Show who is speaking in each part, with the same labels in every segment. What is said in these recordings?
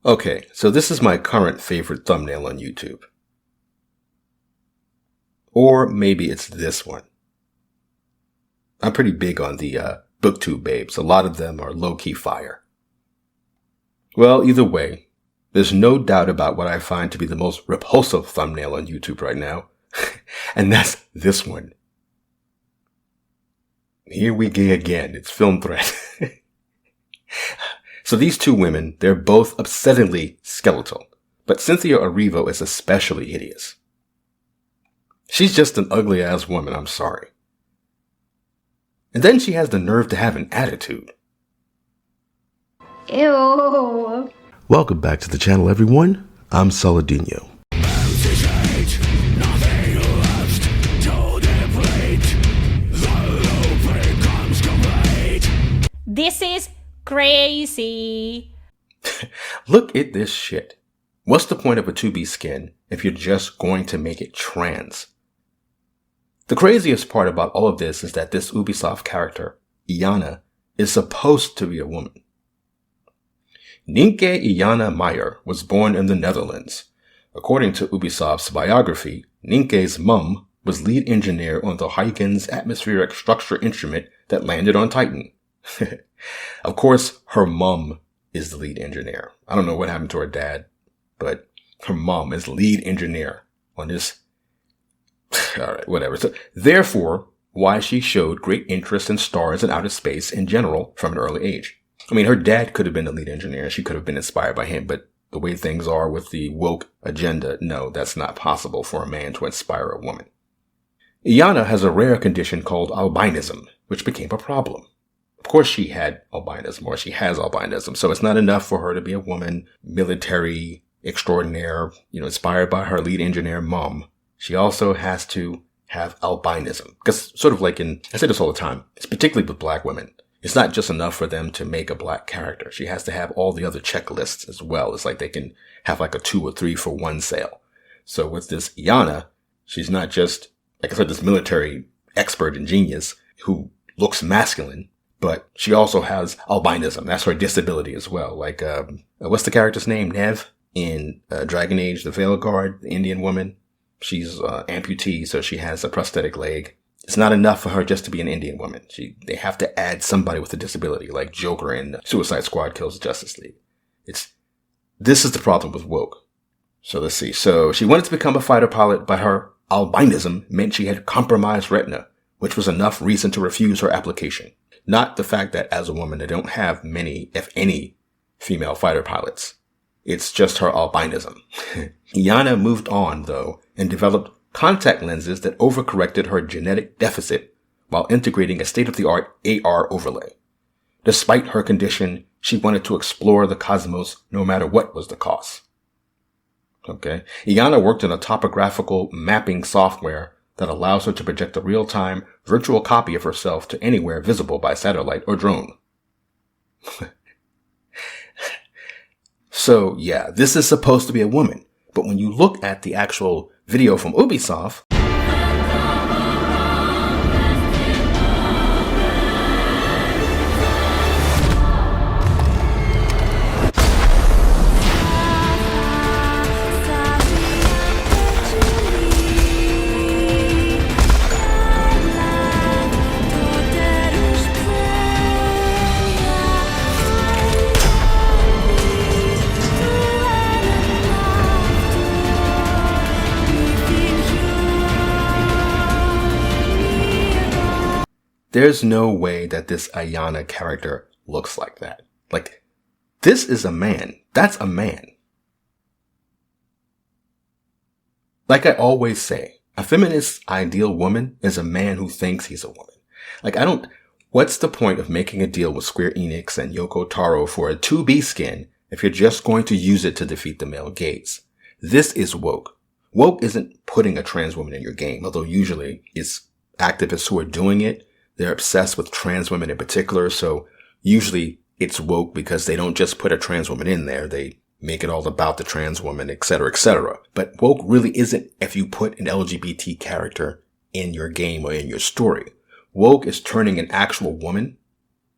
Speaker 1: Okay, so this is my current favorite thumbnail on YouTube. Or maybe it's this one. I'm pretty big on the booktube babes. A lot of them are low-key fire. Well, either way, there's no doubt about what I find to be the most repulsive thumbnail on YouTube right now. And that's this one. Here we go again. It's film threat. So these two women, they're both upsettingly skeletal. But Cynthia Erivo is especially hideous. She's just an ugly-ass woman, I'm sorry. And then she has the nerve to have an attitude.
Speaker 2: Ew.
Speaker 1: Welcome back to the channel, everyone. I'm Saladino.
Speaker 2: This is crazy.
Speaker 1: Look at this shit. What's the point of a 2B skin if you're just going to make it trans? The craziest part about all of this is that this Ubisoft character, Yana, is supposed to be a woman. Nienke Yana Meyer was born in the Netherlands. According to Ubisoft's biography, Nienke's mum was lead engineer on the Huygens atmospheric structure instrument that landed on Titan. Of course, her mum is the lead engineer. I don't know what happened to her dad, but her mom is lead engineer on this. Alright, whatever. So, therefore, why she showed great interest in stars and outer space in general from an early age. I mean, her dad could have been the lead engineer. She could have been inspired by him, but the way things are with the woke agenda, no, that's not possible for a man to inspire a woman. Yana has a rare condition called albinism, which became a problem. Of course she had albinism, or she has albinism, so it's not enough for her to be a woman, military, extraordinaire, inspired by her lead engineer mom. She also has to have albinism. Because sort of like I say this all the time, it's particularly with black women. It's not just enough for them to make a black character. She has to have all the other checklists as well. It's like they can have like a 2 or 3 for 1 sale. So with this Yana, she's not just, like I said, this military expert and genius who looks masculine, but she also has albinism. That's her disability as well. Like, what's the character's name? Nev in Dragon Age, the Veil Guard, the Indian woman. She's amputee, so she has a prosthetic leg. It's not enough for her just to be an Indian woman. They have to add somebody with a disability, like Joker in Suicide Squad Kills Justice League. This is the problem with woke. So let's see. So she wanted to become a fighter pilot, but her albinism meant she had compromised retina, which was enough reason to refuse her application. Not the fact that as a woman, they don't have many, if any, female fighter pilots. It's just her albinism. Yana moved on, though, and developed contact lenses that overcorrected her genetic deficit while integrating a state-of-the-art AR overlay. Despite her condition, she wanted to explore the cosmos no matter what was the cost. Okay. Yana worked in a topographical mapping software that allows her to project a real-time virtual copy of herself to anywhere visible by satellite or drone. So, yeah, this is supposed to be a woman. But when you look at the actual video from Ubisoft, there's no way that this Yana character looks like that. Like, this is a man. That's a man. Like I always say, a feminist's ideal woman is a man who thinks he's a woman. Like, what's the point of making a deal with Square Enix and Yoko Taro for a 2B skin if you're just going to use it to defeat the male gaze? This is woke. Woke isn't putting a trans woman in your game, although usually it's activists who are doing it. They're obsessed with trans women in particular, so usually it's woke because they don't just put a trans woman in there. They make it all about the trans woman, etc., etc. But woke really isn't if you put an LGBT character in your game or in your story. Woke is turning an actual woman,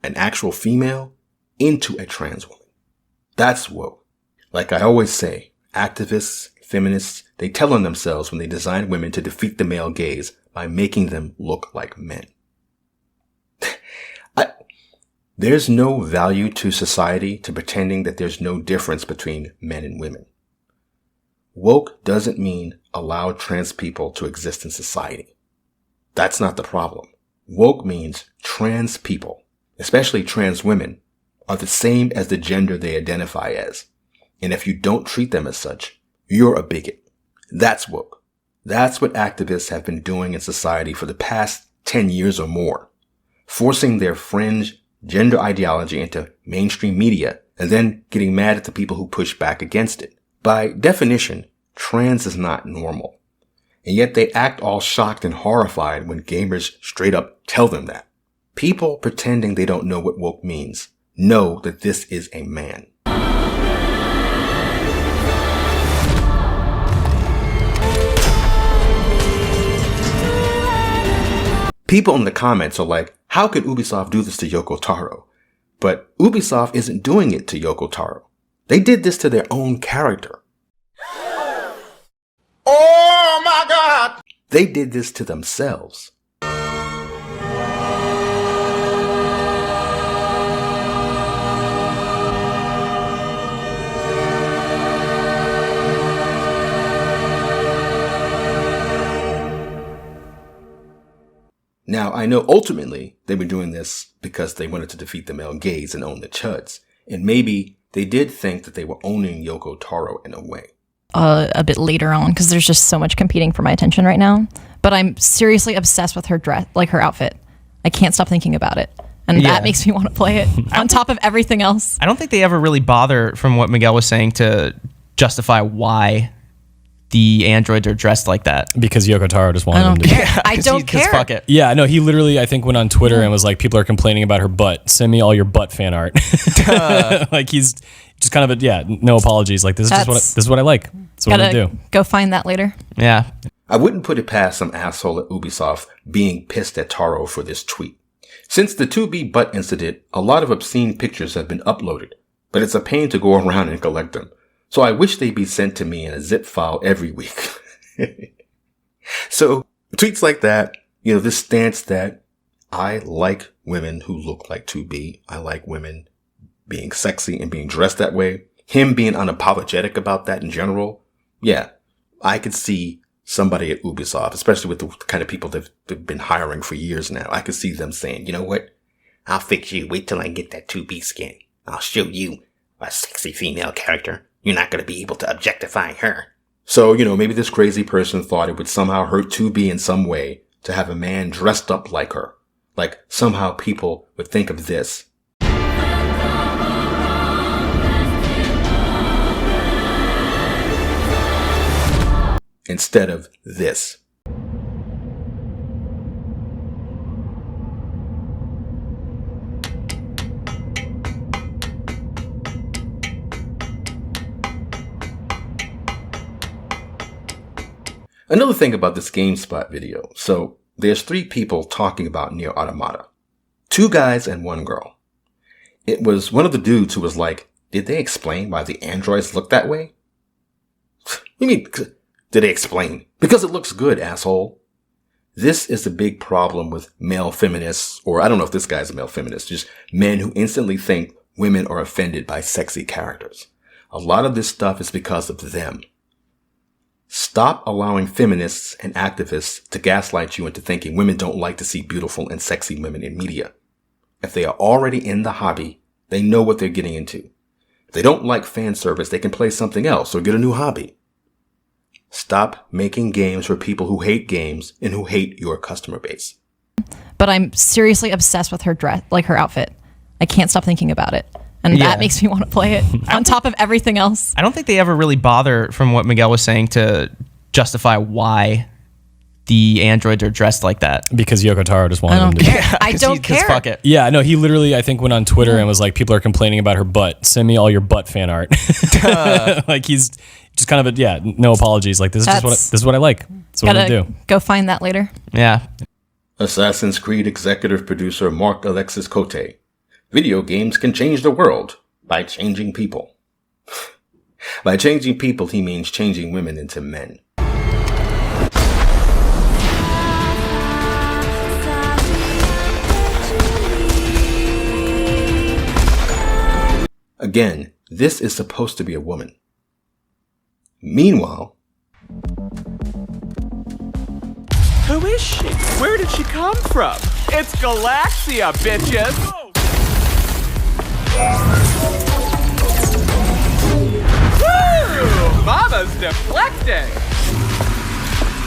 Speaker 1: an actual female, into a trans woman. That's woke. Like I always say, activists, feminists, they tell on themselves when they design women to defeat the male gaze by making them look like men. There's no value to society to pretending that there's no difference between men and women. Woke doesn't mean allow trans people to exist in society. That's not the problem. Woke means trans people, especially trans women, are the same as the gender they identify as. And if you don't treat them as such, you're a bigot. That's woke. That's what activists have been doing in society for the past 10 years or more, forcing their fringe gender ideology into mainstream media and then getting mad at the people who push back against it. By definition, trans is not normal. And yet they act all shocked and horrified when gamers straight up tell them that. People pretending they don't know what woke means know that this is a man. People in the comments are like, how could Ubisoft do this to Yoko Taro? But Ubisoft isn't doing it to Yoko Taro. They did this to their own character. Oh my God! They did this to themselves. Now, I know ultimately they were doing this because they wanted to defeat the male gaze and own the chuds. And maybe they did think that they were owning Yoko Taro in a way.
Speaker 3: A bit later on, because there's just so much competing for my attention right now. But I'm seriously obsessed with her dress, like her outfit. I can't stop thinking about it. And that makes me want to play it on top of everything else.
Speaker 4: I don't think they ever really bother, from what Miguel was saying, to justify why the androids are dressed like that.
Speaker 5: Because Yoko Taro just wanted them to be.
Speaker 3: I don't care.
Speaker 4: Fuck it.
Speaker 5: Yeah, no, he literally, I think, went on Twitter and was like, people are complaining about her butt. Send me all your butt fan art. Like, he's just kind of no apologies. Like, this is what I like. That's what I do.
Speaker 3: Go find that later.
Speaker 4: Yeah.
Speaker 1: I wouldn't put it past some asshole at Ubisoft being pissed at Taro for this tweet. Since the 2B butt incident, a lot of obscene pictures have been uploaded, but it's a pain to go around and collect them. So I wish they'd be sent to me in a zip file every week. So tweets like that, this stance that I like women who look like 2B. I like women being sexy and being dressed that way. Him being unapologetic about that in general. Yeah, I could see somebody at Ubisoft, especially with the kind of people they've been hiring for years now. I could see them saying, you know what? I'll fix you. Wait till I get that 2B skin. I'll show you a sexy female character. You're not going to be able to objectify her. So, maybe this crazy person thought it would somehow hurt 2B in some way to have a man dressed up like her. Like somehow people would think of this. Instead of this. Another thing about this GameSpot video. So there's 3 people talking about Nier Automata. 2 guys and 1 girl. It was one of the dudes who was like, did they explain why the androids look that way? What do you mean, did they explain? Because it looks good, asshole. This is the big problem with male feminists, or I don't know if this guy's a male feminist, just men who instantly think women are offended by sexy characters. A lot of this stuff is because of them. Stop allowing feminists and activists to gaslight you into thinking women don't like to see beautiful and sexy women in media. If they are already in the hobby, they know what they're getting into. If they don't like fan service, they can play something else or get a new hobby. Stop making games for people who hate games and who hate your customer base.
Speaker 3: But I'm seriously obsessed with her dress, like her outfit. I can't stop thinking about it. And that makes me want to play it on top of everything else.
Speaker 4: I don't think they ever really bother, from what Miguel was saying, to justify why the androids are dressed like that.
Speaker 5: Because Yoko Taro just wanted them to be.
Speaker 3: I don't care.
Speaker 4: Fuck it.
Speaker 5: Yeah, no, he literally, I think, went on Twitter and was like, people are complaining about her butt. Send me all your butt fan art. Like, he's just kind of no apologies. Like, this is what I like. That's what I do.
Speaker 3: Go find that later.
Speaker 4: Yeah.
Speaker 1: Assassin's Creed executive producer Mark Alexis Cote. Video games can change the world by changing people. By changing people, he means changing women into men. Again, this is supposed to be a woman. Meanwhile,
Speaker 6: who is she? Where did she come from? It's Galaxia, bitches! Woo! Mama's deflecting!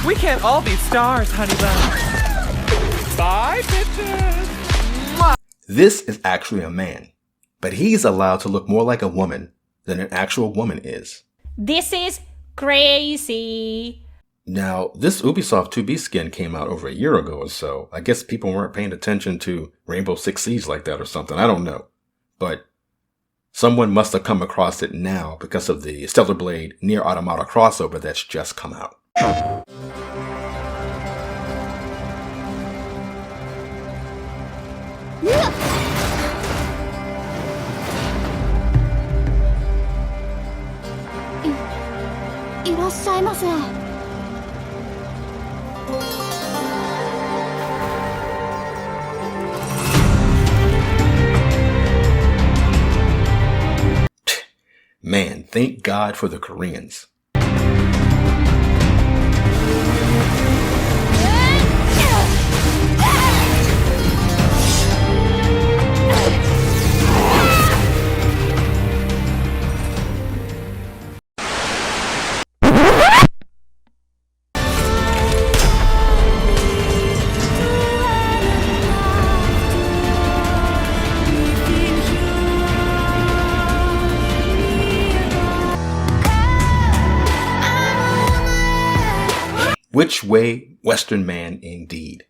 Speaker 6: We can't all be stars, honey bun. Bye, bitches!
Speaker 1: This is actually a man, but he's allowed to look more like a woman than an actual woman is.
Speaker 2: This is crazy.
Speaker 1: Now, this Ubisoft 2B skin came out over a year ago or so. I guess people weren't paying attention to Rainbow Six Siege like that or something. I don't know. But someone must have come across it now because of the Stellar Blade Nier Automata crossover that's just come out. Man, thank God for the Koreans. Which way, Western man indeed.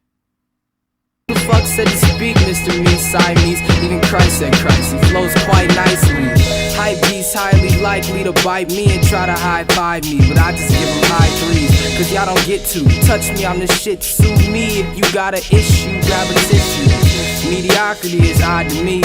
Speaker 7: Who the fuck said to speak, Mr. Me, Siamese? Even Christ said Christ, he flows quite nicely. Hype beast highly likely to bite me and try to high-five me, but I just give him high threes, cause y'all don't get to touch me on this shit. Sue me if you got an issue, grab a tissue. Mediocrity is odd to me.